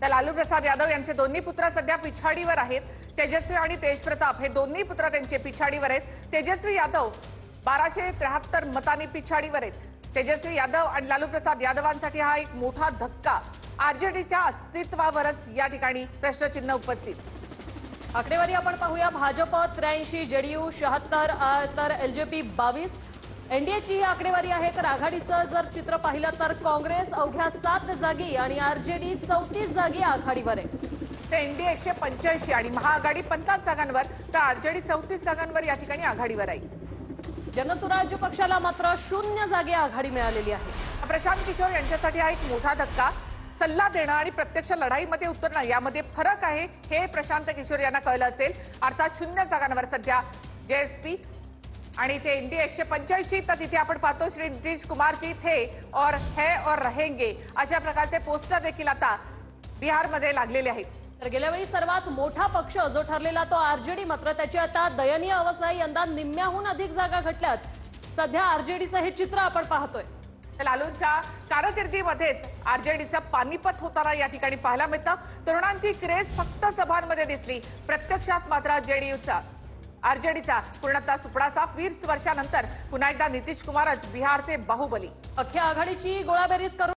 तर लालू प्रसाद यादव यांचे दोन्ही पुत्र सध्या पिछाडीवर आहेत। तेजस्वी आणि तेजप्रताप हे दोन्ही पुत्र त्यांचे पिछाडीवर आहेत। तेजस्वी यादव 1273 मतांनी पिछाडीवर आहेत। तेजस्वी यादव आणि लालू प्रसाद यादवांसाठी हा एक मोठा धक्का। आरजेडीच्या अस्तित्वावरच या ठिकाणी प्रश्नचिन्ह उपस्थित। आकडेवारी आपण पाहूया। भाजप 83, जेडीयू 76, तर एलजेपी 22। एनडीएची ही आकडेवारी आहे। तर आघाडीचं जर चित्र पाहिलं तर काँग्रेस अवघ्या 7 जागी आणि आरजेडी 34 जागी आघाडीवर आहे। तर एनडीए 185 आणि महाआघाडी 50 जागांवर, तर आरजेडी 34 जागांवर या ठिकाणी आघाडीवर आहे। जनसुराज्य पक्षाला मात्र 0 जागी आघाडी मिळालेली आहे। प्रशांत किशोर यांच्यासाठी हा एक मोठा धक्का। सल्ला देणं आणि प्रत्यक्ष लढाईमध्ये उतरणं यामध्ये फरक आहे हे प्रशांत किशोर यांना कळलं असेल। अर्थात 0 जागांवर सध्या जेएसपी आणि ते एनडीए 185, तर तिथे आपण पाहतो श्री नीतीश कुमारजी थे और है और रहेंगे अशा प्रकारचे पोस्टर देखील आता बिहारमध्ये लागलेले आहेत। तर गेल्या वेळी सर्वात मोठा पक्ष जो ठरलेला तो आरजेडी, मात्र त्याची आता दयनीय अवस्था आहे। यंदा निम्म्याहून अधिक जागा घटल्यात। सध्या आरजेडीचं हे चित्र आपण पाहतोय। लालूंच्या कारकिर्दीमध्येच आरजेडीचं पानिपत होताना या ठिकाणी पाहायला मिळतं। तरुणांची क्रेज फक्त सभांमध्ये दिसली, प्रत्यक्षात मात्र जेडीयूचा आरजेडीचा पूर्णतः सुपडा साफ। 20 वर्षानंतर पुन्हा एकदा नितीश कुमारच बिहारचे बाहुबली। अख्ख्या आघाडीची गोळाबेरीज करून